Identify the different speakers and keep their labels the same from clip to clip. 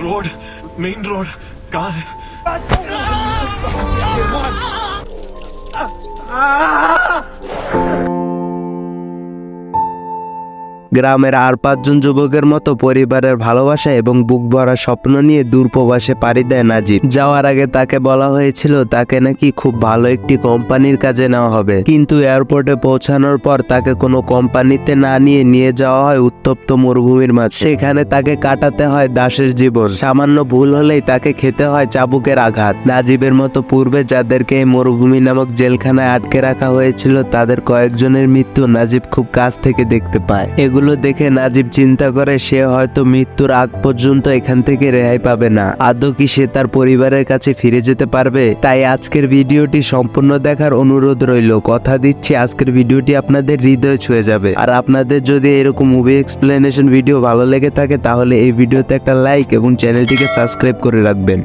Speaker 1: Main road कहाँ है?
Speaker 2: গ্রামের আর 5 জন যুবকের মতো পরিবারের ভালোবাসা এবং বুক ভরা স্বপ্ন নিয়ে দূর প্রবাসে পাড়ি দেয় নাজিব। যাওয়ার আগে তাকে বলা হয়েছিল তাকে নাকি খুব ভালো একটি কোম্পানির কাজে নেওয়া হবে, কিন্তু এয়ারপোর্টে পৌঁছানোর পর তাকে কোনো কোম্পানিতে না নিয়ে যাওয়া হয় উত্তপ্ত মরুভূমির মাঝে। সেখানে তাকে কাটাতে হয় দাসের জীবন। সামান্য ভুল হলেই তাকে খেতে হয় চাবুকের আঘাত। নাজিবের মতো পূর্বে যাদেরকে এই মরুভূমি নামক জেলখানায় আটকে রাখা হয়েছিল তাদের কয়েকজনের মৃত্যু নাজিব খুব কাছ থেকে দেখতে পায়। এগুলো দেখে নাজিব চিন্তা করে সে হয়তো মৃত্যুর আগ পর্যন্ত এখান থেকে রেহাই পাবে না। আদৌ কি সে তার পরিবারের কাছে ফিরে যেতে পারবে? তাই আজকের ভিডিওটি সম্পূর্ণ দেখার অনুরোধ রইল। কথা দিচ্ছি আজকের ভিডিওটি আপনাদের হৃদয় ছুঁয়ে যাবে। আর আপনাদের যদি এরকম মুভি এক্সপ্লেনেশন ভিডিও ভালো লেগে থাকে তাহলে এই ভিডিওতে একটা লাইক এবং চ্যানেলটিকে সাবস্ক্রাইব করে রাখবেন।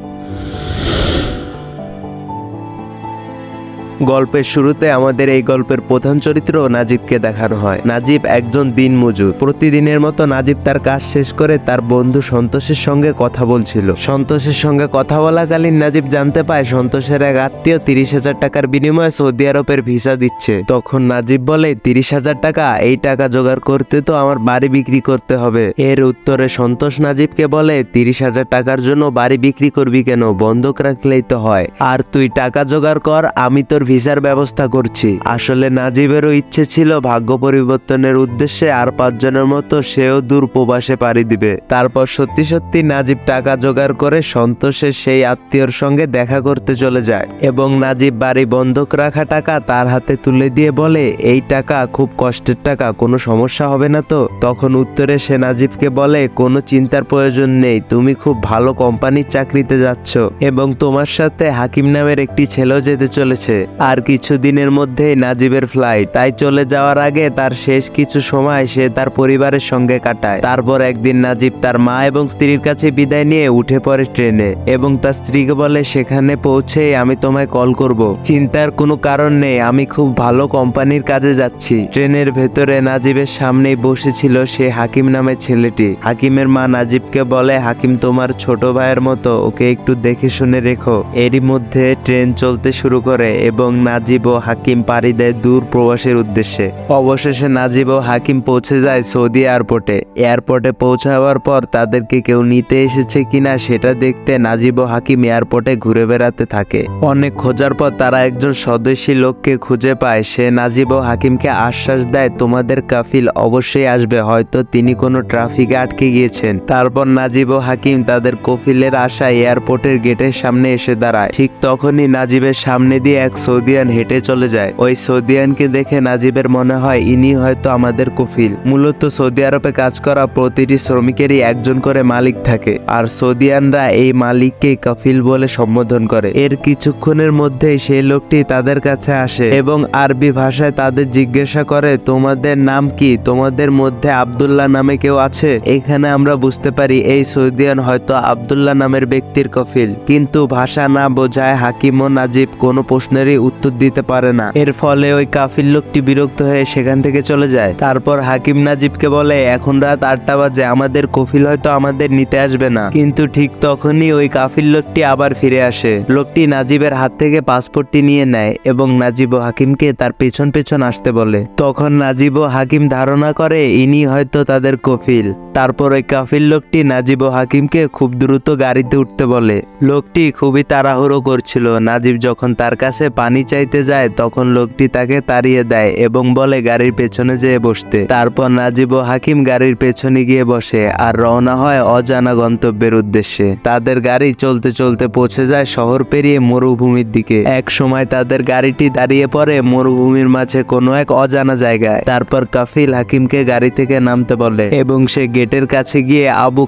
Speaker 2: গল্পের শুরুতে আমাদের এই গল্পের প্রধান চরিত্র নাজিবকে দেখানো হয়। নাজিব একজন দিনমজুর। প্রতিদিনের মতো নাজিব তার কাজ শেষ করে তার বন্ধু সন্তোষের সঙ্গে কথা বলছিল। সন্তোষের সঙ্গে কথা বলাকালীন নাজিব জানতে পায় সন্তোষের এক আত্মীয় 30,000 টাকার বিনিময়ে সৌদি আরবের ভিসা দিচ্ছে। তখন নাজিব বলে 30,000 টাকা? এই টাকা জোগাড় করতে তো আমার বাড়ি বিক্রি করতে হবে। এর উত্তরে সন্তোষ নাজিবকে বলে 30,000 টাকার জন্য বাড়ি বিক্রি করবি কেন? বন্ধক রাখলেই তো হয়। আর তুই টাকা জোগাড় কর, আমি তোর ভিসার ব্যবস্থা করছি। আসলে নাজিবেরও ইচ্ছে ছিল ভাগ্য পরিবর্তনের উদ্দেশ্যে আর 5 জনের মতো সেও দূর প্রবাসে পাড়ি দিবে। তারপর সত্যি সত্যি নাজিব টাকা জোগাড় করে সন্তোষের সেই আত্মীয়র সঙ্গে দেখা করতে চলে যায় এবং নাজিব বাড়ি বন্ধক রাখা টাকা তার হাতে তুলে দিয়ে বলে, এই টাকা খুব কষ্টের টাকা, কোনো সমস্যা হবে না তো? তখন উত্তরে সে নাজিবকে বলে, কোনো চিন্তার প্রয়োজন নেই, তুমি খুব ভালো কোম্পানির চাকরিতে যাচ্ছ এবং তোমার সাথে হাকিম নামের একটি ছেলেও যেতে চলেছে। আর কিছুদিনের মধ্যেই নাজিবের ফ্লাইট। তাই চলে যাওয়ার আগে তার শেষ কিছু সময় সে তার পরিবারের সঙ্গে কাটায়। তারপর একদিন নাজিব তার মা এবং স্ত্রীর কাছে বিদায় নিয়ে উঠে পড়ে ট্রেনে এবং তার স্ত্রীকে বলে, সেখানে পৌঁছে আমি তোমায় কল করব। চিন্তার কোনো কারণ নেই, আমি খুব ভালো কোম্পানির কাজে যাচ্ছি। ট্রেনের ভেতরে নাজিবের সামনেই বসেছিল সে হাকিম নামের ছেলেটি। হাকিমের মা নাজিবকে বলে, হাকিম তোমার ছোট ভাইয়ের মতো, ওকে একটু দেখে শুনে রেখো। এরই মধ্যে ট্রেন চলতে শুরু করে এবং নাজিব ও হাকিম পাড়ি দেয় দূর প্রবাসের উদ্দেশ্যে। অবশেষে নাজিব ও হাকিম পৌঁছে যায় সৌদি এয়ারপোর্টে। এয়ারপোর্টে পৌঁছাবার পর তাদেরকে কেউ নিতে এসেছে কিনা সেটা দেখতে নাজিব ও হাকিম এয়ারপোর্টে ঘুরে বেড়াতে থাকে। অনেক খোঁজার পর তারা একজন স্বদেশী লোককে খুঁজে পায়। সে নাজিব ও হাকিমকে আশ্বাস দেয় তোমাদের কাফিল অবশ্যই আসবে, হয়তো তিনি কোনো ট্রাফিকে আটকে গিয়েছেন। তারপর নাজিব ও হাকিম তাদের কফিলের আশায় এয়ারপোর্টের গেটের সামনে এসে দাঁড়ায়। ঠিক তখনই নাজিবের সামনে দিয়ে এক সৌদিয়ান হেঁটে চলে যায়। ওই সৌদিয়ানকে দেখে নাজিবের মনে হয় ইনি হয়তো আমাদের কফিল। মূলত সৌদি আরবে কাজ করা প্রতিটি শ্রমিকেরই একজন করে মালিক থাকে, আর সৌদিয়ানরা এই মালিককে কফিল বলে সম্বোধন করে। এর কিছুক্ষণের মধ্যেই সেই লোকটি তাদের কাছে আসে এবং আরবি ভাষায় তাদের জিজ্ঞাসা করে, তোমাদের নাম কি? তোমাদের মধ্যে আব্দুল্লাহ নামে কেউ আছে? এখানে আমরা বুঝতে পারি এই সৌদিয়ান হয়তো আব্দুল্লাহ নামের ব্যক্তির কফিল, কিন্তু ভাষা না বোঝায় হাকিম ও নাজিব কোনো প্রশ্নেরই উত্তর দিতে পারে না। এর ফলে ওই কাফিল লোকটি বিরক্ত হয়ে সেখান থেকে চলে যায়। তারপর হাকিম নাজিবকে বলে, এখন রাত 8টা বাজে, আমাদের কফিল হয়তো আমাদের নিতে আসবে না। কিন্তু ঠিক তখনই ওই কাফিল লোকটি আবার ফিরে আসে। লোকটি নাজিবের হাত থেকে পাসপোর্টটি নিয়ে নেয় এবং নাজিব ও হাকিমকে তার পেছন পেছন আসতে বলে। তখন নাজিব ও হাকিম ধারণা করে ইনি হয়তো তাদের কফিল। তারপর ওই কাফিল লোকটি নাজিব ও হাকিমকে খুব দ্রুত গাড়িতে উঠতে বলে। লোকটি খুবই তাড়াহুড়ো করছিল। নাজিব যখন তার কাছে পানি চাইতে যায় তখন লোকটি তাকে তাড়িয়ে দেয় এবং বলে গাড়ির পেছনে যেয়ে বসতে। তারপর নাজিব ও হাকিম গাড়ির পেছনে গিয়ে বসে আর রওনা হয় অজানা গন্তব্যের উদ্দেশ্যে। তাদের গাড়ি চলতে চলতে পৌঁছে যায় শহর পেরিয়ে মরুভূমির দিকে। এক সময় তাদের গাড়িটি দাঁড়িয়ে পড়ে মরুভূমির মাঝে কোনো এক অজানা জায়গায়। তারপর কাফিল হাকিমকে গাড়ি থেকে নামতে বলে এবং সে গেটের কাছে গিয়ে আবু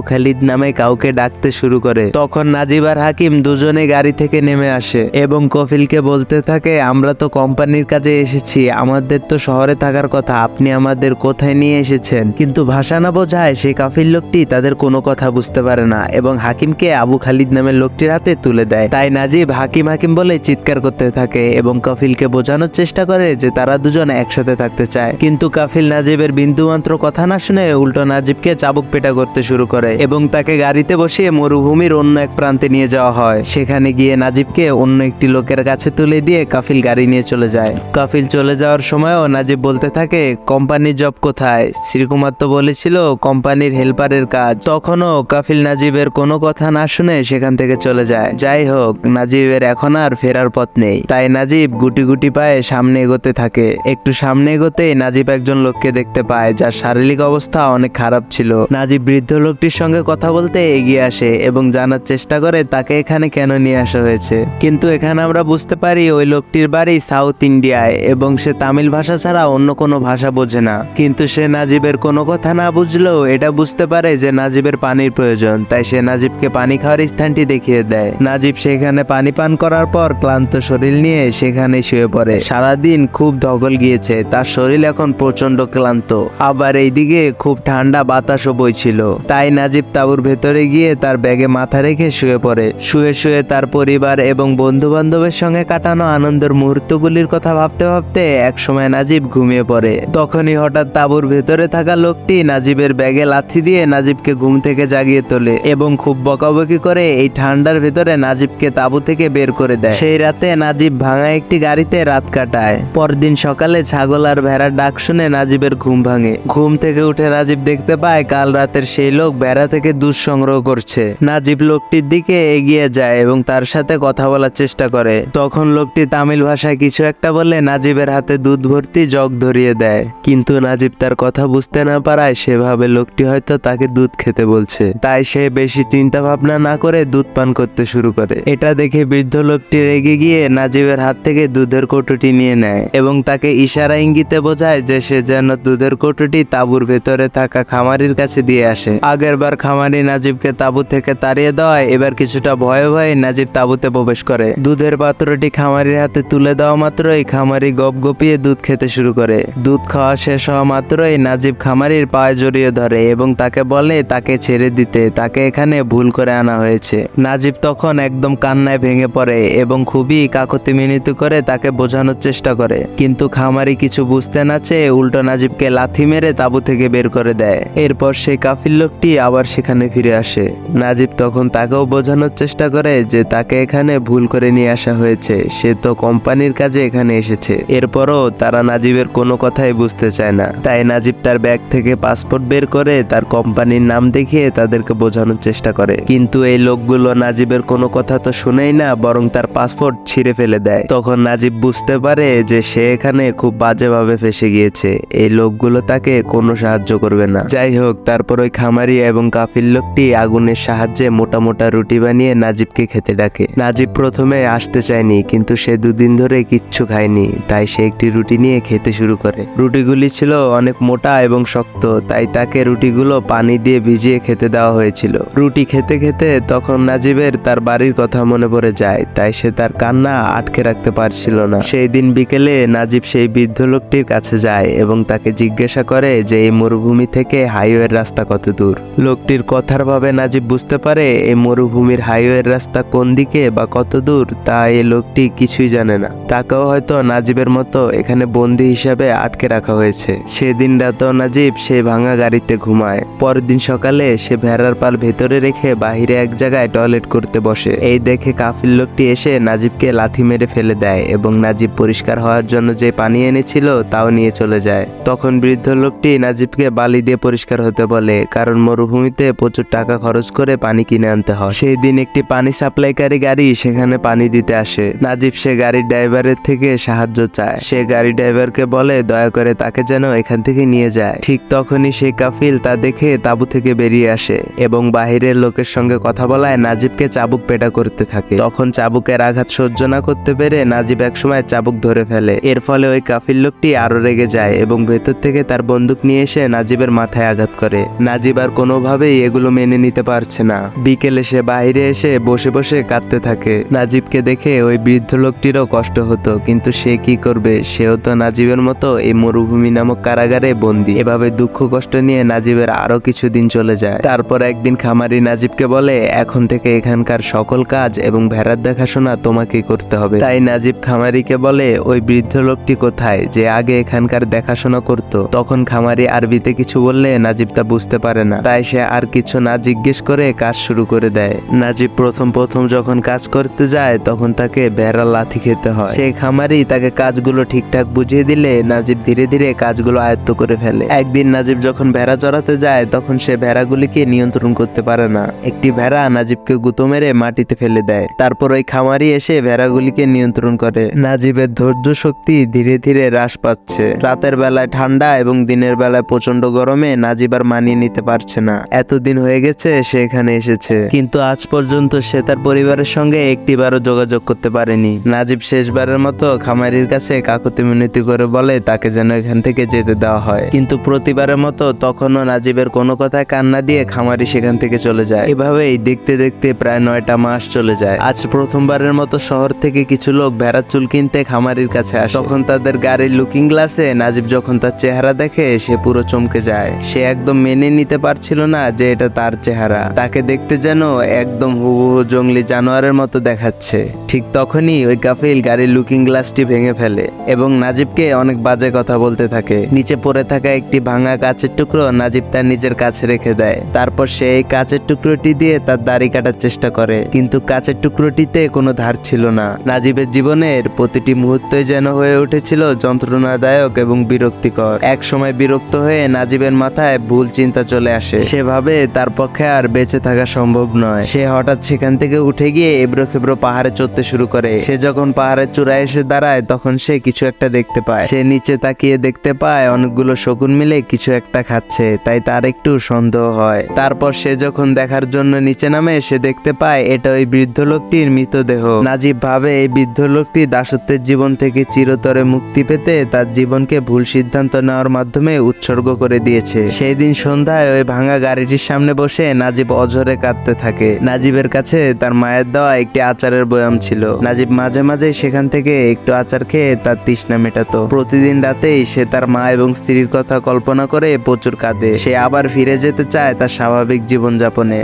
Speaker 2: খালিদ নামে কাউকে ডাকতে শুরু করে। তখন নাজিব আর হাকিম দুজনে গাড়ি থেকে নেমে আসে এবং কফিল কাফিলকে বলতে থাকে, আমরা তো কোম্পানির কাজে এসেছি, আমাদের তো শহরে থাকার কথা, আপনি আমাদের কোথায় নিয়ে এসেছেন? কিন্তু ভাষা না বোঝায় সেই কাফিল লোকটি তাদের কোনো কথা বুঝতে পারে না এবং হাকিমকে আবু খালিদ নামের লোকটির হাতে তুলে দেয়। তাই নাজিব হাকিম হাকিম বলে চিৎকার করতে থাকে এবং কাফিলকে বোঝানোর চেষ্টা করে যে তারা দুজন একসাথে থাকতে চায়। কিন্তু কাফিল নাজিবের বিন্দুমাত্র কথা না শুনে উল্টো নাজিবকে চাবুক পেটা করতে শুরু করে এবং তাকে গাড়িতে বসিয়ে মরুভূমির অন্য এক প্রান্তে নিয়ে যাওয়া হয়। সেখানে গিয়ে নাজিবকে অন্য একটি লোকের কাছে তুলে দিয়ে কাফিল গাড়ি নিয়ে চলে যায়। কাফিল চলে যাওয়ার সময়ও নাজিব বলতে থাকে, কোম্পানির জব কোথায়? শ্রীকুমার তো বলেছিল কোম্পানির হেল্পারের কাজ। তখনও কাফিল নাজিবের কোনো কথা না শুনে সেখান থেকে চলে যায়। যাই হোক, নাজিবের এখন আর ফেরার পথ নেই। তাই নাজিব গুটি গুটি পায়ে সামনে এগোতে থাকে। একটু সামনে এগোতেই নাজিব একজন লোককে দেখতে পায় যার শারীরিক অবস্থা অনেক খারাপ ছিল। নাজিব বৃদ্ধ লোকটির সঙ্গে কথা বলতে এগিয়ে আসে এবং জানার চেষ্টা করে তাকে এখানে কেন নিয়ে আসা হয়েছে। কিন্তু এখানে আমরা বুঝতে পারি ওই লোকটির বাড়ি সাউথ ইন্ডিয়ায় এবং সে তামিল ভাষা ছাড়া অন্য কোনো ভাষা বোঝে না। কিন্তু সে নাজিবের কোনো কথা না বুঝলেও এটা বুঝতে পারে যে নাজিবের পানির প্রয়োজন। তাই সে নাজিবকে পানি খাওয়ার স্থানটি দেখিয়ে দেয়। নাজিব সেখানে পানি পান করার পর ক্লান্ত শরীর নিয়ে সেখানে শুয়ে পড়ে। সারাদিন খুব ধকল গিয়েছে, তার শরীর এখন প্রচন্ড ক্লান্ত। আবার এইদিকে খুব ঠান্ডা বাতাসও বইছিল। তাই নাজিব তাঁবুর ভেতরে গিয়ে তার ব্যাগে মাথা রেখে শুয়ে পড়ে। শুয়ে শুয়ে তার পরিবার এবং বন্ধু বান্ধবের সঙ্গে কাটানো আনন্দের মুহূর্তগুলির কথা ভাবতে ভাবতে একসময় নাজিব ঘুমিয়ে পড়ে। তখনই হঠাৎ তাঁবুর ভেতরে থাকা লোকটি নাজিবের ব্যাগে লাথি দিয়ে নাজিবকে ঘুম থেকে জাগিয়ে তোলে এবং খুব বকাবকি করে এই ঠান্ডার ভেতরে নাজিবকে তাঁবু থেকে বের করে দেয়। সেই রাতে নাজিব ভাঙা একটি গাড়িতে রাত কাটায়। পরদিন সকালে ছাগল আর ভেড়ার ডাক শুনে নাজিবের ঘুম ভাঙে। ঘুম থেকে উঠে নাজিব দেখতে পায় কাল রাতের সেই লোক ভেড়া থেকে দুধ সংগ্রহ করছে। নাজিব লোকটির দিকে এগিয়ে যায় এবং তার সাথে কথা বলার চেষ্টা করে। তখন লোকটি তামিল ভাষায় কিছু একটা বলে নাজিবের হাতে দুধ ভর্তি জগ ধরিয়ে দেয়। কিন্তু নাজিব তার কথা বুঝতে না পারায় সেভাবে লোকটি হয়তো তাকে দুধ খেতে বলছে। তাই সে বেশি চিন্তা ভাবনা না করে দুধ পান করতে শুরু করে। এটা দেখে বৃদ্ধ লোকটি রেগে গিয়ে নাজিবের হাত থেকে দুধের কৌটোটি নিয়ে নেয় এবং তাকে ইশারা ইঙ্গিতে বোঝায় যে সে যেন দুধের কৌটোটি তাঁবুর ভেতরে থাকা খামারির কাছে দিয়ে আসে। আগের বার খামারি নাজিবকে তাঁবু থেকে তাড়িয়ে দেওয়ায় এবার কিছুটা ভয়ে ভয়ে নাজিব তাঁবুতে প্রবেশ করে। দুধের পাত্রটি খামারির হাতে তুলে দেওয়া মাত্রই খামারি গপ গপিয়ে দুধ খেতে শুরু করে। দুধ খাওয়া শেষ হওয়া মাত্রই নাজিব খামারির পায়ে জড়িয়ে ধরে এবং তাকে বলে তাকে ছেড়ে দিতে, তাকে এখানে ভুল করে আনা হয়েছে। নাজিব তখন একদম কান্নায় ভেঙে পড়ে এবং খুবই কাকুতি মিনতি করে তাকে বোঝানোর চেষ্টা করে। কিন্তু খামারি কিছু বুঝতে না চেয়ে উল্টো নাজিবকে লাথি মেরে তাঁবু থেকে বের করে দেয়। এরপর সেই কাফির লোকটি আবার সেখানে ফিরে আসে। নাজিব তখন তাকেও বোঝানোর চেষ্টা করে যে তাকে এখানে ভুল করে নিয়ে আসা হয়েছে, সে তো কোম্পানির কাজে এখানে এসেছে। এরপরও তারা নাজিবের কোনো কথাই বুঝতে চায় না। তাই নাজিব তার ব্যাগ থেকে পাসপোর্ট বের করে তার কোম্পানির নাম দেখিয়ে তাদেরকে বোঝানোর চেষ্টা করে। কিন্তু এই লোকগুলো নাজিবের কোনো কথা তো শুনেই না, বরং তার পাসপোর্ট ছিঁড়ে ফেলে দেয়। তখন নাজিব বুঝতে পারে যে সে এখানে খুব বাজেভাবে ফেসে গিয়েছে। এই লোকগুলো তাকে কোনো সাহায্য করবে না। যাই হোক, তারপর ওই খামারি এবং কাফির লোকটি আগুনের সাহায্যে মোটা মোটা রুটি বানিয়ে নাজিবকে খেতে ডাকে। নাজিব প্রথমে আসতে চায়নি, কিন্তু সে দুদিন ধরে কিচ্ছু খায়নি। তাই সে একটি রুটি নিয়ে খেতে শুরু করে। রুটিগুলি ছিল অনেক মোটা এবং শক্ত, তাই তাকে রুটিগুলো পানি দিয়ে ভিজিয়ে খেতে দেওয়া হয়েছিল। রুটি খেতে খেতে তখন নাজিবের তার বাড়ির কথা মনে পড়ে যায়। তাই সে তার কান্না আটকে রাখতে পারছিল না। সেই দিন বিকেলে নাজিব সেই বৃদ্ধ লোকটির কাছে যায় এবং তাকে জিজ্ঞাসা করে যে এই মরুভূমি থেকে হাইওয়ের রাস্তা কত দূর। লোকটির কথার ভাবে নাজিব বুঝতে পারে এই মরুভূমির হাইওয়ের রাস্তা কোন দিকে বা কত দূর তা এই লোকটি কিছুই জানে না। তাকেও হয়তো নাজিবের মতো এখানে বন্দী হিসাবে আটকে রাখা হয়েছে। সেদিন রাতেও নাজিব সেই ভাঙা গাড়িতে ঘুমায়। পরের দিন সকালে সে ভেড়ার পাল ভেতরে রেখে বাহিরে এক জায়গায় টয়লেট করতে বসে। এই দেখে কাফির লোকটি এসে নাজিবকে লাথি মেরে ফেলে দেয় এবং নাজিব পরিষ্কার হওয়ার জন্য যে পানি এনেছিল তাও নিয়ে চলে যায়। তখন বৃদ্ধ লোকটি নাজিবকে বালি দিয়ে পরিষ্কার হতে বলে, কারণ মরুভূমিতে প্রচুর টাকা খরচ করে পানি কিনে আনতে হয়। সেই দিন একটি পানি সাপ্লাইকারী গাড়ি সেখানে পানি দিতে আসে। নাজিব সে গাড়ির ড্রাইভারের থেকে সাহায্য চায়। সে গাড়ি ড্রাইভারকে বলে দয়া করে তাকে যেন এখান থেকে নিয়ে যায়। ঠিক তখনই সেই কাফিল তা দেখে তাঁবু থেকে বেরিয়ে আসে এবং বাহিরের লোকের সঙ্গে কথা বলায় নাজিবকে চাবুক পেটা করতে থাকে। তখন চাবুকের আঘাত সহ্য না করতে পেরে নাজিব একসময় চাবুক ধরে ফেলে। এর ফলে ওই কাফির লোকটি আরো রেগে যায় এবং ভেতর থেকে তার বন্দুক নিয়ে এসে নাজিবের মাথায় আঘাত করে। নাজিব আর কোনোভাবেই এগুলো মেনে নিতে পারছে না। বিকেলে সে বাইরে এসে বসে বসে কাঁদতে থাকে। নাজিবকে দেখে ওই ওই বৃদ্ধ লোকটিরও কষ্ট হতো, কিন্তু সে কি করবে, সেও তো নাজিবের মতো এই মরুভূমি নামক কারাগারে বন্দী। এভাবে দুঃখ কষ্ট নিয়ে নাজিবের আরো কিছুদিন চলে যায়। তারপর একদিন খামারি নাজিবকে বলে, এখন থেকে এখানকার সকল কাজ এবং ভেড়ার দেখাশোনা তোমাকেই করতে হবে। তাই নাজিব খামারিকে বলে, ওই বৃদ্ধ লোকটি কোথায় যে আগে এখানকার দেখাশোনা করত? তখন খামারি আরবিতে কিছু বললে নাজিব তা বুঝতে পারে না, তাই সে আর কিছু না জিজ্ঞেস করে কাজ শুরু করে দেয়। নাজিব প্রথম যখন কাজ করতে যায় তখন তাকে ভেড়া লাথি খেতে হয়। সেই খামারি তাকে কাজগুলো ঠিকঠাক বুঝিয়ে দিলে নাজিব ধীরে ধীরে কাজগুলো আয়ত্ত করে ফেলে। একদিন নাজিব যখন ভেড়া চড়াতে যায় তখন সে ভেড়াগুলিকে নিয়ন্ত্রণ করতে পারে না। একটি ভেড়া নাজিবকে গুঁতো মেরে মাটিতে ফেলে দেয়। তারপর ওই খামারি এসে ভেড়াগুলিকে নিয়ন্ত্রণ করে। নাজিবের ধৈর্য শক্তি ধীরে ধীরে হ্রাস পাচ্ছে। রাতের বেলায় ঠান্ডা এবং দিনের বেলায় প্রচন্ড গরমে নাজিব আর মানিয়ে নিতে পারছে না। এতদিন হয়ে গেছে সে এখানে এসেছে, কিন্তু আজ পর্যন্ত সে তার পরিবারের সঙ্গে একটিবারও যোগাযোগ করতে পারেনি। নাজিব শেষবারের মতো খামারির কাছে কাকুতি মিনতি করে বলে তাকে যেন এখান থেকে যেতে দেওয়া হয়, কিন্তু প্রতিবারের মতো তখনও নাজিবের কোনো কথায় কান্না দিয়ে খামারি সেখান থেকে চলে যায়। এভাবেই দেখতে দেখতে প্রায় 9টা মাস চলে যায়। আজ প্রথমবারের মতো শহর থেকে কিছু লোক ভেড়ার চুল কিনতে খামারির কাছে আসে। তখন তাদের গাড়ির লুকিং গ্লাসে নাজিব যখন তার চেহারা দেখে সে পুরো চমকে যায়। সে একদম মেনে নিতে পারছিল না যে এটা তার চেহারা। তাকে দেখতে যেন একদম হুবহু জঙ্গলি জানোয়ারের মতো দেখাচ্ছে। ঠিক তখনই ওই কাফিল গাড়ির লুকিং গ্লাসটি ভেঙে ফেলে এবং নাজিবকে অনেক বাজে কথা বলতে থাকে। নিচে পড়ে থাকা একটি ভাঙা কাচের টুকরো নাজিব তার নিজের কাছে রেখে দেয়। তারপর সে এই কাচের টুকরোটি দিয়ে তার দাড়ি কাটার চেষ্টা করে, কিন্তু কাচের টুকরোটিতে কোনো ধার ছিল না। নাজিবের জীবনের প্রতিটি মুহূর্তই যেন হয়ে উঠেছিল যন্ত্রণাদায়ক এবং বিরক্তিকর। এক সময় বিরক্ত হয়ে নাজিবের মাথায় ভুল চিন্তা চলে আসে। সে ভাবে তার পক্ষে আর বেঁচে থাকা সম্ভব নয়। সে হঠাৎ সেখান থেকে উঠে গিয়ে এবড়ো খেবড়ো পাহাড়ে চড়তে শুরু করে। সে যখন পাহাড়ের চূড়ায় এসে দাঁড়ায় তখন সে কিছু একটা দেখতে পায়। সে নিচে তাকিয়ে দেখতে পায় অনেকগুলো শকুন মিলে কিছু একটা খাচ্ছে, তাই তার একটু সন্দেহ হয়। তারপর সে যখন দেখার জন্য নিচে নামে সে দেখতে পায় এটা ওই বৃদ্ধ লোকটির মৃতদেহ। নাজিব ভাবে এই বৃদ্ধ লোকটি দাসত্বের জীবন থেকে চিরতরে মুক্তি পেতে তার জীবনকে ভুল সিদ্ধান্ত নেওয়ার মাধ্যমে উৎসর্গ করে দিয়েছে। সেই দিন সন্ধ্যায় ওই ভাঙা গাড়িটির সামনে বসে নাজিব অঝরে কাঁদতে থাকে। নাজিবের কাছে তার মায়ের দেওয়া একটি আচারের বয়াম ছিল। নাজিব মাঝে মাঝে সেখান থেকে একটু আচার খেয়ে তার তৃষ্ণা মেটাতো। প্রতিদিন রাতেই সে তার মা এবং স্ত্রীর কথা কল্পনা করে প্রচুর কাঁদে। সে আবার ফিরে যেতে চায় তার স্বাভাবিক জীবনযাপনে।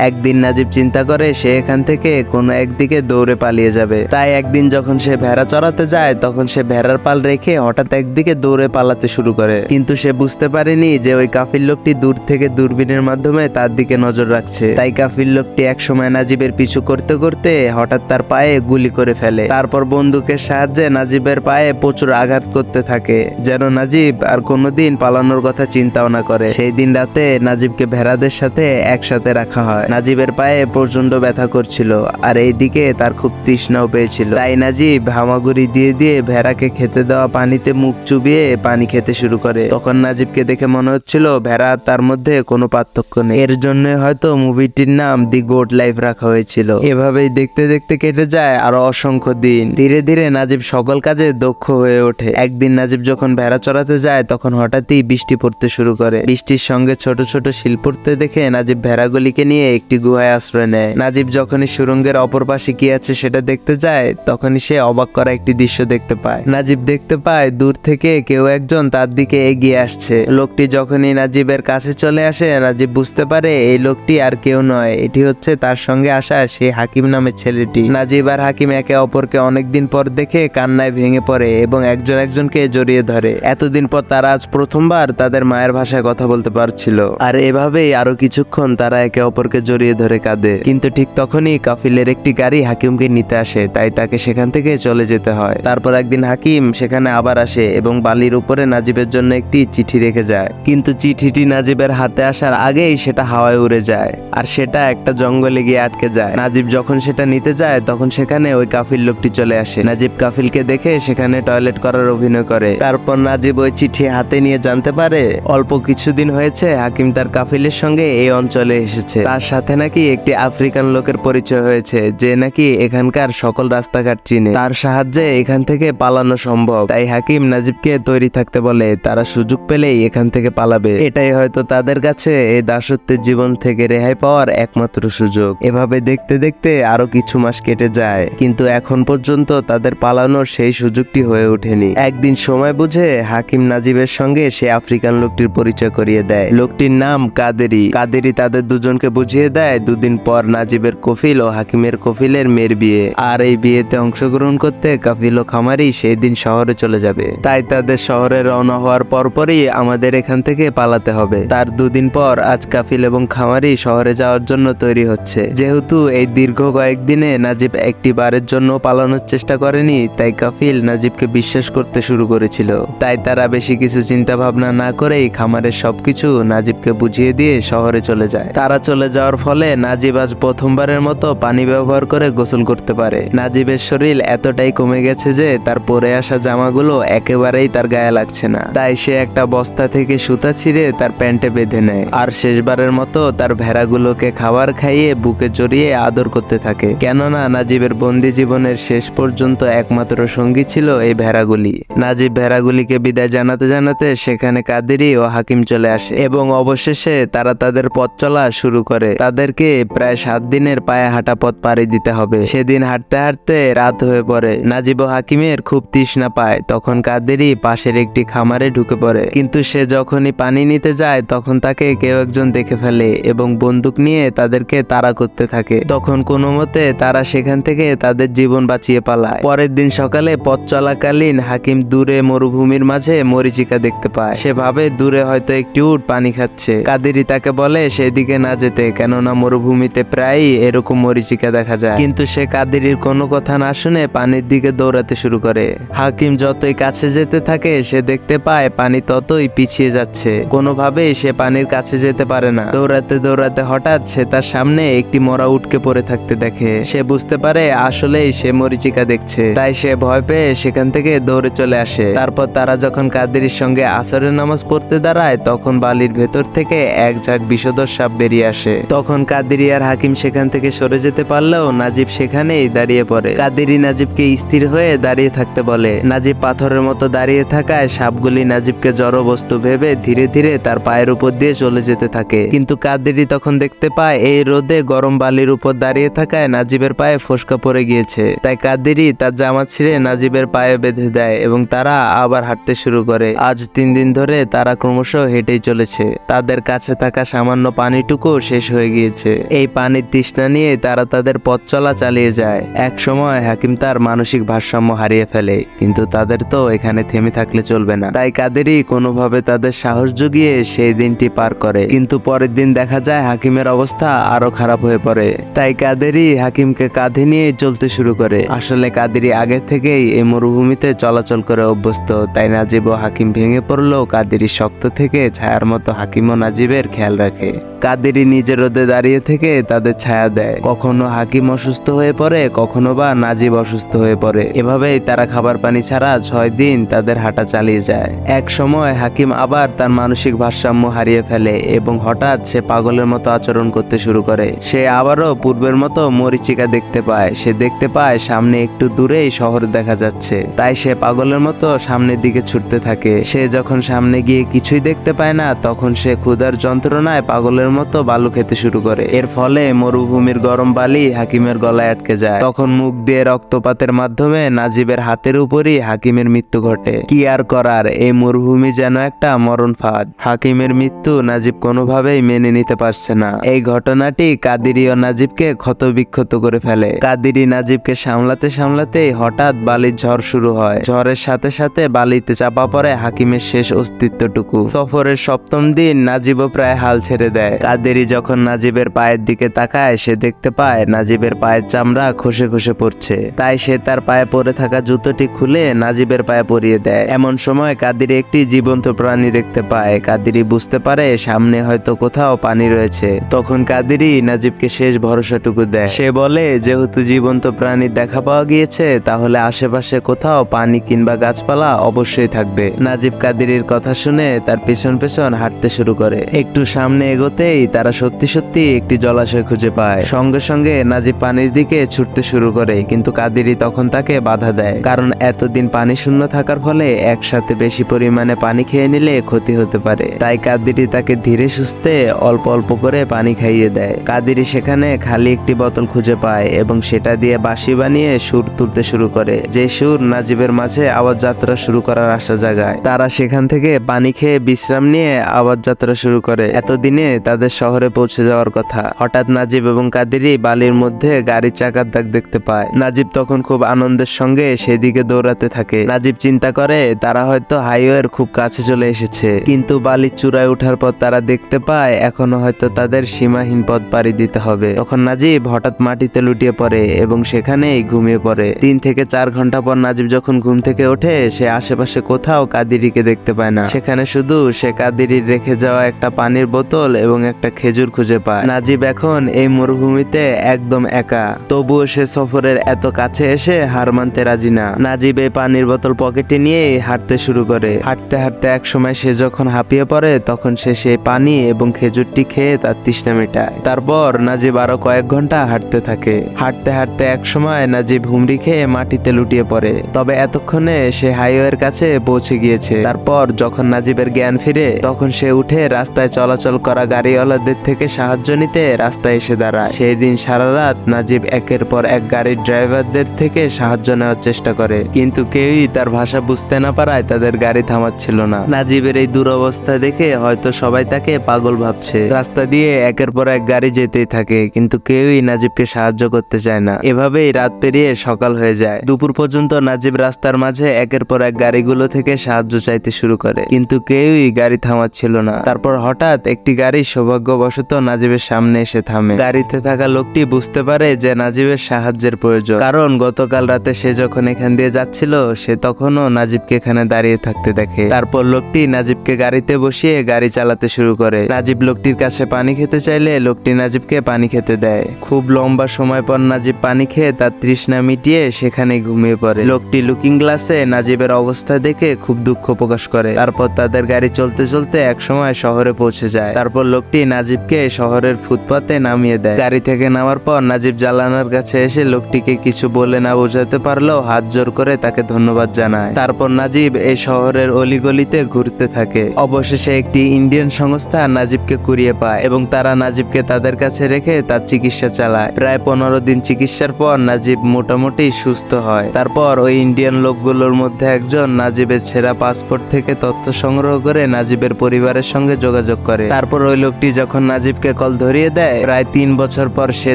Speaker 2: একদিন নাজিব চিন্তা করে সে এখান থেকে কোনো একদিকে দৌড়ে পালিয়ে যাবে। তাই একদিন যখন সে ভেড়া চড়াতে যায় তখন সে ভেড়ার পাল রেখে হঠাৎ একদিকে দৌড়ে পালাতে শুরু করে, কিন্তু সে বুঝতে পারেনি যে ওই কাফির লোকটি দূর থেকে দূরবীনের মাধ্যমে তার দিকে নজর রাখছে। তাই কাফির লোকটি একসময় নাজিবের পিছু করতে করতে হঠাৎ তার পায়ে গুলি করে ফেলে। তারপর বন্দুকের সাহায্যে নাজিবের পায়ে প্রচুর আঘাত করতে থাকে, যেন নাজিব আর কোনোদিন পালানোর কথা চিন্তাও না করে। সেই দিন রাতে নাজিবকে ভেড়াদের সাথে একসাথে রাখা হয়। নাজিবের পায়ে প্রচন্ড ব্যথা করছিল আর এইদিকে তার খুব তৃষ্ণাও পেয়েছিল। তাই নাজিব হামাগুড়ি দিয়ে দিয়ে ভেড়াকে খেতে দেওয়া পানিতে মুখ চুবিয়ে পানি খেতে শুরু করে। তখন নাজিবকে দেখে মনে হচ্ছিল ভেড়া তার মধ্যে কোনো পার্থক্য নেই। এর জন্য হয়তো মুভিটির নাম দি গোট লাইফ রাখা হয়েছিল। এভাবেই দেখতে দেখতে কেটে যায় আরো অসংখ্য দিন। ধীরে ধীরে নাজিব সকল কাজে দক্ষ হয়ে ওঠে। একদিন নাজিব যখন ভেড়া চড়াতে যায় তখন হঠাৎই বৃষ্টি পড়তে শুরু করে। বৃষ্টির সঙ্গে ছোট ছোট শিল পড়তে দেখে নাজিব ভেড়াগুলিকে নিয়ে একটি গুহায় আশ্রয় নেয়। নাজিব যখনই সুড়ঙ্গের অপর পাশে কি আছে সেটা দেখতে যায় তখনই সে অবাক করা একটি দৃশ্য দেখতে পায়। নাজিব দেখতে পায় দূর থেকে কেউ একজন তার দিকে এগিয়ে আসছে। লোকটি যখনই নাজিবের কাছে চলে আসে নাজিব বুঝতে পারে এই লোকটি আর কেউ নয়, এটি হচ্ছে তার সঙ্গে আসা সেই হাকিম নামের ছেলেটি। নাজিব আর হাকিম একে অপরকে অনেকদিন পর দেখে কান্নায় ভেঙে পড়ে এবং একজন একজনকে জড়িয়ে ধরে। এতদিন পর তারা আজ প্রথমবার তাদের মায়ের ভাষায় কথা বলতে পারছিল। আর এভাবেই আরো কিছুক্ষণ তারা একে অপরকে জড়িয়ে ধরে কাঁদে। কিন্তু ঠিক তখনই কাফিলের একটি গাড়ি হাকিমকে নিতে আসে, তাই তাকে সেখান থেকে চলে যেতে হয়। তারপর একদিন হাকিম সেখানে আবার আসে এবং বালির উপরে নাজিবের জন্য একটি চিঠি রেখে যায়, কিন্তু চিঠিটি নাজিবের হাতে আসার আগেই সেটা হাওয়ায় উড়ে যায় আর সেটা একটা জঙ্গলে গিয়ে আটকে যায়। নাজিব যখন সেটা নিতে যায় তখন সেখানে ওই কাফিল লোকটি চলে আসে। নাজিব কাফিলকে দেখে সেখানে টয়লেট করার অভিনয় করে। তারপর নাজিব ওই চিঠি হাতে নিয়ে জানতে পারে অল্প কিছুদিন হয়েছে হাকিম তার কাফিলের সঙ্গে এই অঞ্চলে এসেছে। তার সাথে নাকি একটি আফ্রিকান লোকের পরিচয় হয়েছে, যে নাকি এখানকার সকল রাস্তাঘাট চিনে। তার সাহায্যে এখান থেকে পালানো সম্ভব। তাই হাকিম নাজিবকে তৈরি থাকতে বলে, তারা সুযোগ পেলেই এখান থেকে পালাবে। এটাই হয়তো তাদের কাছে এই দাসত্বের জীবন থেকে রেহাই পাওয়ার একমাত্র সুযোগ। এভাবে দেখতে দেখতে আরো কিছু মাস কেটে যায়, কিন্তু এখন পর্যন্ত তাদের পালানোর সেই সুযোগটি হয়ে ওঠেনি। একদিন সময় বুঝে হাকিম নাজিবের সঙ্গে সে আফ্রিকান লোকটির পরিচয় করিয়ে দেয়। লোকটির নাম কাদেরি। কাদেরি তাদের দুজনকে বুঝিয়ে দেয় দুদিন পর নাজিবের কফিল ও হাকিমের কফিলের মেয়ের বিয়ে। আর এই বিয়েতে অংশগ্রহণ করতে কাফিল ও খামারি সেই দিন শহরে চলে যাবে। তাই তাদের শহরে রওনা হওয়ার পরপরই আমাদের এখান থেকে পালাতে হবে। তার দুদিন পর আজ কাফিল এবং খামারি শহরে যাওয়ার জন্য তৈরি হচ্ছে। যেহেতু এই দীর্ঘ কয়েকদিনে নাজিব একটি বারের জন্য পালানোর চেষ্টা করেনি, তাই কাফিল নাজিবকে বিশ্বাস করতে শুরু করেছিল। তাই তারা বেশি কিছু চিন্তা ভাবনা না করেই খামারের সবকিছু নাজিবকে বুঝিয়ে দিয়ে শহরে চলে যায়। তারা চলে যাওয়ার ফলে নাজিব আজ প্রথমবারের মতো পানি ব্যবহার করে গোসল করতে পারে। নাজিবের শরীর এতটাই কমে গেছে যে তার পরে আসা জামাগুলো একেবারেই তার গায়ে লাগছে না। তাই সে একটা বস্তা থেকে সুতা ছিঁড়ে তার প্যান্টে বেঁধে নেয়, আর শেষবারের মতো তার ভেড়াগুলোকে খাবার খাইয়ে বুকে চড়িয়ে আদর করতে থাকে। কেননা নাজিবের বন্দি জীবনের শেষ পর্যন্ত একমাত্র সঙ্গী ছিল এই ভেড়াগুলি। নাজিব ভেড়াগুলিকে বিদায় জানাতে জানাতে সেখানে কাদেরি ও হাকিম চলে আসে এবং অবশেষে তারা তাদের পথ চলা শুরু করে। তাদেরকে প্রায় 7 দিনের পায়ে হাঁটা পথ পাড়ি দিতে হবে। সেদিন হাঁটতে হাঁটতে রাত হয়ে পড়ে। নাজিব ও হাকিমের খুব তৃষ্ণা পায়। তখন কাদেরি পাশের একটি খামারে ঢুকে পড়ে, কিন্তু সে যখনই পানি নিতে যায় তখন তাকে কেউ একজন দেখে ফেলে এবং বন্দুক নিয়ে তাদেরকে তাড়া করতে থাকে। তখন কোনো মতে তারা সেখান থেকে তাদের জীবন বাঁচিয়ে পালায়। পরের দিন সকালে পথ চলাকালীন হাকিম দূরে মরুভূমির মাঝে মরিচিকা দেখতে পায়। সে ভাবে দূরে হয়তো একটি উট পানি খাচ্ছে। কাদেরি তাকে বলে সেদিকে না যেতে, কেননা মরুভূমিতে প্রায়ই এরকম মরিচিকা দেখা যায়। কিন্তু সে কাদেরির কোনো কথা না শুনে পানির দিকে দৌড়াতে শুরু করে। হাকিম যতই কাছে যেতে থাকে সে দেখতে পায় পানি ততই পিছিয়ে যাচ্ছে। কোনোভাবেই সে পানির কাছে যেতে পারে না। দৌড়াতে দৌড়াতে হঠাৎ সে তার সামনে একটি মরা উটকে পড়ে থাকতে দেখে। সে বুঝতে পারে আসলেই সে মরিচিকা দেখছে। তাই সে ভয় পেয়ে সেখান থেকে দৌড়ে চলে আসে। তারপর তারা যখন কাদেরির সঙ্গে আসরের নামাজ পড়তে দাঁড়ায় তখন বালির ভেতর থেকে এক ঝাঁক বিষধর সাপ বেরিয়ে আসে। তখন কাদেরি আর হাকিম সেখান থেকে সরে যেতে পারলেও নাজিব সেখানেই দাঁড়িয়ে পড়ে। কাদেরি নাজিবকে স্থির হয়ে দাঁড়িয়ে থাকতে বলে। নাজিব পাথরের মতো দাঁড়িয়ে থাকায় সাপগুলি নাজিবকে জড় বস্তু ভেবে ধীরে ধীরে তার পায়ের উপর দিয়ে চলে যেতে থাকে। কিন্তু কাদেরি তখন দেখতে পায় এই রোদে গরম বালির উপর দাঁড়িয়ে থাকায় নাজিবের পায়ে ফোসকা পড়ে গিয়েছে। তাই কাদেরি তার জামা ছিঁড়ে নাজিবের পায়ে বেঁধে দেয় এবং তারা আবার হাঁটতে শুরু করে। আজ 3 দিন ধরে তারা ক্রমশ হেঁটেই চলেছে। তাদের কাছে থাকা সামান্য পানিটুকু শেষ হয়ে গিয়েছে। এই পানির তৃষ্ণা নিয়ে তারা তাদের পথ চলা চালিয়ে যায়। এক সময় হাকিম তার মানসিক ভারসাম্য হারিয়ে ফেলে, কিন্তু তাদের তো এখানে থেমে থাকলে চলবে না। তাই কাদেরি কোনোভাবে তাদের সাহস জুগিয়ে সেই দিনটি পার করে। কিন্তু পরের দিন দেখা যায় হাকিমের অবস্থা আরো খারাপ হয়ে পড়ে। তাই কাদেরি হাকিমকে কাঁধে নিয়ে চলতে শুরু করে। আসলে কাদেরি আগে থেকেই এই মরুভূমিতে চলাচল করে অভ্যস্ত। তাই নাজিব ও হাকিম ভেঙে পড়লেও কাদেরি শক্ত থেকে ছায়ার মতো হাকিম ও নাজিবের খেয়াল রাখে। কাদেরি নিজের রোদে দাঁড়িয়ে থেকে তাদের ছায়া দেয়। কখনো হাকিম অসুস্থ হয়ে পড়ে, কখনো বা নাজিব অসুস্থ হয়ে পড়ে। এভাবেই তারা খাবার পানি ছাড়া 6 দিন তাদের হাঁটা চালিয়ে যায়। এক সময় হাকিম আবার তার মানসিক ভারসাম্য হারিয়ে ফেলে এবং হঠাৎ সে পাগলের মতো আচরণ করতে শুরু করে। সে আবারও পূর্বের মতো মরিচিকা দেখতে পায়। সে দেখতে পায় সামনে একটু দূরেই শহর দেখা যাচ্ছে। তাই সে পাগলের মতো সামনের দিকে ছুটতে থাকে। সে যখন সামনে গিয়ে কিছুই দেখতে পায় না তখন সে ক্ষুধার যন্ত্রণায় পাগলের মতো বালু খেতে শুরু করে। এর ফলে মরুভূমির গরম বালি হাকিমের গলায় আটকে যায়। তখন মুখ দিয়ে রক্তপাতের মাধ্যমে নাজিবের হাতের উপরই হাকিমের মৃত্যু ঘটে। কি আর করার, এই মরুভূমি যেন একটা মরণ ফাঁদ। হাকিমের মৃত্যু নাজিব কোনোভাবেই মেনে নিতে পারছে না। এই ঘটনাটি কাদেরি ও নাজিবকে ক্ষতবিক্ষত করে ফেলে। কাদেরি নাজিবকে সামলাতে সামলাতেই হঠাৎ বালির ঝড় শুরু হয়। ঝড়ের সাথে সাথে বালিতে চাপা পড়ে হাকিমের শেষ অস্তিত্বটুকু। সফরের 7ম দিন নাজিবও প্রায় হাল ছেড়ে দেয়। কাদেরি যখন নাজিবের পায়ের দিকে তাকায় সে দেখতে পায় নাজিবের পায়ের চামড়া খসে খসে পড়ছে। তাই সে তার পায়ে পরে থাকা জুতোটি খুলে নাজিবের পায়ে পরিয়ে দেয়। এমন সময় কাদেরি একটি জীবন্ত প্রাণী দেখতে পায়। কাদেরি বুঝতে পারে সামনে হয়তো কোথাও পানি রয়েছে। তখন কাদেরি নাজিবকে শেষ ভরসাটুকু দেয়। সে বলে যেহেতু জীবন্ত প্রাণীর দেখা পাওয়া গিয়েছে তাহলে আশেপাশে কোথাও পানি কিংবা গাছপালা অবশ্যই থাকবে। নাজিব কাদেরির কথা শুনে তার পেছন পেছন হাঁটতে শুরু করে। একটু সামনে এগোতেই তারা সত্যি সত্যি নিকটবর্তী একটি জলাশয় খুঁজে পায়। সঙ্গে সঙ্গে নাজিব পানির দিকে ছুটতে শুরু করে, কিন্তু কাদেরী তখন তাকে বাধা দেয়, কারণ এতদিন পানি শূন্য থাকার ফলে একসাথে বেশি পরিমাণে পানি খেয়ে নিলে ক্ষতি হতে পারে। তাই কাদেরী তাকে ধীরে সুস্থে অল্প অল্প করে পানি খাইয়ে দেয়। কাদেরী সেখানে খালি একটি বোতল খুঁজে পায় এবং সেটা দিয়ে বাঁশি বানিয়ে সুর তুলতে শুরু করে, যে সুর নাজিবের মাঝে আবার যাত্রা শুরু করার আশা জাগায়। তারা সেখান থেকে পানি খেয়ে বিশ্রাম নিয়ে আবার যাত্রা শুরু করে। এতদিনে তাদের শহরে পৌঁছে যাওয়ার কথা। হঠাৎ নাজিব এবং কাদেরী বালির মধ্যে গাড়ির চাকার দাগ দেখতে পায়। নাজিব তখন খুব আনন্দের সঙ্গে সেদিকে দৌড়াতে থাকে। নাজিব চিন্তা করে তারা হয়তো হাইওয়ের খুব কাছে চলে এসেছে, কিন্তু বালির চূড়ায় ওঠার পর তারা দেখতে পায় এখনো হয়তো তাদের সীমাহীন পথ পাড়ি দিতে হবে। তখন নাজিব হঠাৎ মাটিতে লুটিয়ে পড়ে এবং সেখানেই ঘুমিয়ে পড়ে। 3 থেকে 4 ঘন্টা পর নাজিব যখন ঘুম থেকে ওঠে, সে আশেপাশে কোথাও কাদেরীকে দেখতে পায় না। সেখানে শুধু সে কাদেরীর রেখে যাওয়া একটা পানির বোতল এবং একটা খেজুর খুঁজে পায়। নাজিব এখন এই মরুভূমিতে একদম একা, তবুও সে সফরের এত কাছে এসে হার মানতে রাজি না। নাজিব এই পানির বোতল পকেটে নিয়ে হাঁটতে শুরু করে। হাঁটতে হাঁটতে এক সময় সে যখন হাঁপিয়ে পড়ে, তখন সে সেই পানি এবং খেজুরটি খেয়ে তার তৃষ্ণা মেটায়। তারপর নাজিব আরো কয়েক ঘন্টা হাঁটতে থাকে। হাঁটতে হাঁটতে এক সময় নাজিব হুমড়ি খেয়ে মাটিতে লুটিয়ে পড়ে। তবে এতক্ষণে সে হাইওয়ের কাছে পৌঁছে গিয়েছে। তারপর যখন নাজিবের জ্ঞান ফিরে, তখন সে উঠে রাস্তায় চলাচল করা গাড়িওয়ালাদের থেকে সাহায্য নিতে রাস্তায় এসে দাঁড়ায়। সেই দিন সারা রাত নাজিব একের পর এক গাড়ির ড্রাইভারদের থেকে সাহায্য নেওয়ার চেষ্টা করে, কিন্তু কেউই তার ভাষা বুঝতে না পারায় তাদের গাড়ি থামাচ্ছিল না। নাজিবের এই দুরবস্থা দেখে হয়তো সবাই তাকে পাগল ভাবছে। রাস্তা দিয়ে একের পর এক গাড়ি যেতেই থাকে, কিন্তু কেউই নাজিবকে সাহায্য করতে চায় না। এভাবেই রাত পেরিয়ে সকাল হয়ে যায়। দুপুর পর্যন্ত নাজিব রাস্তার মাঝে একের পর এক গাড়িগুলো থেকে সাহায্য চাইতে শুরু করে, কিন্তু কেউই গাড়ি থামাচ্ছিল না। তারপর হঠাৎ একটি গাড়ি সৌভাগ্যবশত নাজিবের সামনে এসে থামে। গাড়িতে থাকা লোকটি বুঝতে পারে যে নাজিবের সাহায্যের প্রয়োজন, কারণ গতকাল রাতে সে যখন এখান দিয়ে যাচ্ছিল, সে তখনও নাজিবকে এখানে দাঁড়িয়ে থাকতে দেখে। তারপর লোকটি নাজিবকে গাড়িতে বসিয়ে গাড়ি চালাতে শুরু করে। নাজিব লোকটির কাছে পানি খেতে চাইলে লোকটি নাজিবকে পানি খেতে দেয়। খুব লম্বা সময় পর নাজিব পানি খেয়ে তার তৃষ্ণা মিটিয়ে সেখানে ঘুমিয়ে পড়ে। লোকটি লুকিং গ্লাসে নাজিবের অবস্থা দেখে খুব দুঃখ প্রকাশ করে। তারপর তাদের গাড়ি চলতে চলতে এক সময় শহরে পৌঁছে যায়। তারপর লোকটি নাজিবকে শহরের ফুটপাতে নামিয়ে দেয়। গাড়ি থেকে নামার পর নাজিব জানালার কাছে এসে লোকটিকে কিছু বলে না বোঝাতে পারলেও হাত জোর করে তাকে ধন্যবাদ জানায়। তারপর নাজিব এই শহরের অলিগলিতে ঘুরতে থাকে। অবশেষে একটি ইন্ডিয়ান সংস্থা নাজিবকে কুড়িয়ে পায় এবং তারা নাজিবকে তাদের কাছে রেখে তার চিকিৎসা চালায়। প্রায় 15 দিন চিকিৎসার পর নাজিব মোটামুটি সুস্থ হয়। তারপর ওই ইন্ডিয়ান লোকগুলোর মধ্যে একজন নাজিবের ছেঁড়া পাসপোর্ট থেকে তথ্য সংগ্রহ করে নাজিবের পরিবারের সঙ্গে যোগাযোগ করে। তারপর ওই লোকটি যখন নাজিবকে কল ধরিয়ে দেয়, প্রায় 3 বছর পর সে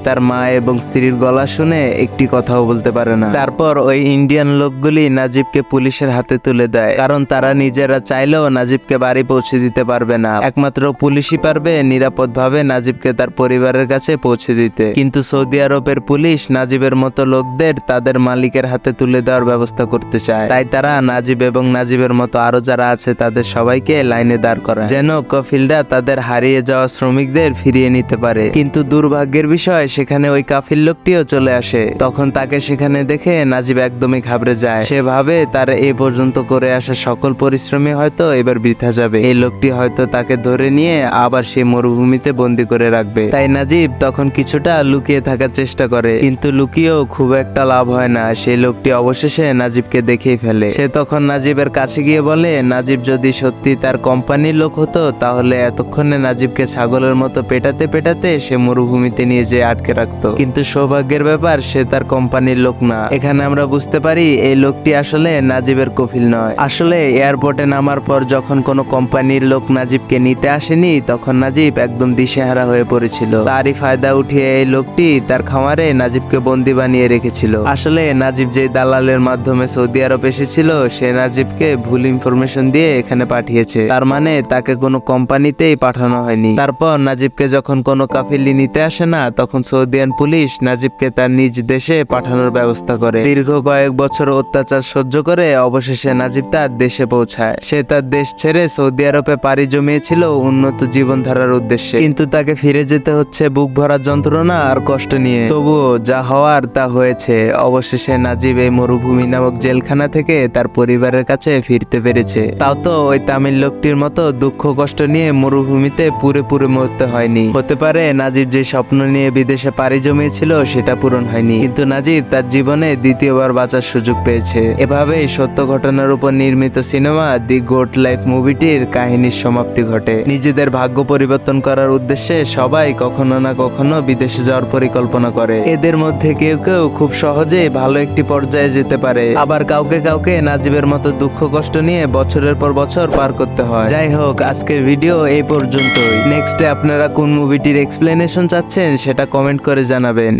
Speaker 2: তার মা এবং স্ত্রীর গলা শুনে একটি কথাও বলতে পারে না। তারপর ওই ইন্ডিয়ান লোকগুলি নাজিবকে পুলিশের হাতে তুলে দেয়, কারণ তারা নিজেরা চাইলেও নাজিবকে বাড়ি পৌঁছে দিতে পারবে না। একমাত্র পুলিশই পারবে নিরাপদভাবে নাজিবকে তার পরিবারের কাছে পৌঁছে দিতে। কিন্তু সৌদি আরবের পুলিশ নাজিবের মতো লোকদের তাদের মালিকের হাতে তুলে দেওয়ার ব্যবস্থা করতে চায়। তাই তারা নাজিব এবং নাজিবের মতো আরো যারা আছে তাদের সবাইকে লাইনে দাঁড় করায়, যেন কফিলরা তাদের হারিয়ে যাওয়া শ্রমিকদের ফিরিয়ে নিতে পারে। কিন্তু দুর্ভাগ্যের বিষয়, সেখানে ওই কাফিল লোকটিও চলে আসে। তখন তাকে সেখানে দেখে নাজিব একদমই ঘাবড়ে যায়। সে ভাবে তার এ পর্যন্ত করে আসা সকল পরিশ্রমী হয়তো এবার বৃথা যাবে। এই লোকটি হয়তো তাকে ধরে নিয়ে আবার সেই মরুভূমিতে বন্দি করে রাখবে। তাই নাজিব তখন কিছুটা লুকিয়ে থাকার চেষ্টা করে, কিন্তু লুকিয়েও খুব একটা লাভ হয় না। সেই লোকটি অবশেষে নাজিবকে দেখেই ফেলে। সে তখন নাজিবের কাছে গিয়ে বলে, নাজিব যদি সত্যি তার কোম্পানির লোক হতো, তাহলে এতক্ষণে নাজিবকে ছাগলের মতো পেটাতে পেটাতে সে মরুভূমিতে নিয়ে যেয়ে আটকে রাখতো। কিন্তু সৌভাগ্যের ব্যাপার, সে তার কোম্পানির লোক না। এখানে আমরা বুঝতে পারি এই লোকটি আসলে নাজিবের কফিল নয়। আসলে এয়ারপোর্টে নামার পর যখন কোনো কোম্পানির লোক নাজিবকে নিতে আসেনি, তখন নাজিব একদম দিশেহারা হয়ে পড়েছিল। তারই ফায়দা উঠিয়ে এই লোকটি তার খামারে নাজিবকে বন্দি বানিয়ে রেখেছিল। আসলে নাজিব যে দালালের মাধ্যমে সৌদি আরব এসেছিল, সে নাজিবকে ভুল ইনফরমেশন দিয়ে এখানে পাঠিয়েছে। তার মানে তাকে কোনো কোম্পানিতেই পাঠানো হয়নি। তারপর নাজিবকে যখন কোনো কাফিলি নিতে আসে না, তখন সৌদিয়ান পুলিশ নাজিবকে তার নিজ দেশে পাঠানোর ব্যবস্থা করে। দীর্ঘ কয়েক বছর অত্যাচার সহ্য করে অবশেষে নাজিব তার দেশে পৌঁছায়। সে তার দেশ ছেড়ে সৌদি আরবে পাড়ি জমিয়েছিল উন্নত জীবনধারার উদ্দেশ্যে, কিন্তু তাকে ফিরে যেতে হচ্ছে বুক ভরা যন্ত্রণা আর কষ্ট নিয়ে। তবুও যা হওয়ার তা হয়েছে। অবশেষে নাজিব এই মরুভূমি নামক জেলখানা থেকে তার পরিবারের কাছে ফিরতে পেরেছে। তাও তো ওই তামিল লোকটির মতো দুঃখ কষ্ট নিয়ে মরুভূমিতে পুরে পুরে মরতে হয়। হয়নি। হতে পারে নাজিব যে স্বপ্ন নিয়ে বিদেশে পাড়ি জমিয়েছিল সেটা পূরণ হয়নি, কিন্তু নাজিব তার জীবনে দ্বিতীয়বার বাঁচার সুযোগ পেয়েছে। এভাবেই সত্য ঘটনার উপর নির্মিত সিনেমা দি গোট লাইফ মুভিটির কাহিনীর সমাপ্তি ঘটে। নিজেদের ভাগ্য পরিবর্তন করার উদ্দেশ্যে সবাই কখনো না কখনো বিদেশে যাওয়ার পরিকল্পনা করে। এদের মধ্যে কেউ কেউ খুব সহজেই ভালো একটি পর্যায়ে যেতে পারে, আবার কাউকে কাউকে নাজিবের মতো দুঃখ কষ্ট নিয়ে বছরের পর বছর পার করতে হয়। যাই হোক, আজকের ভিডিও এই পর্যন্তই। নেক্সটে আপনারা কোন মুভিটির এক্সপ্লেনেশন চাচ্ছেন সেটা কমেন্ট করে জানাবেন।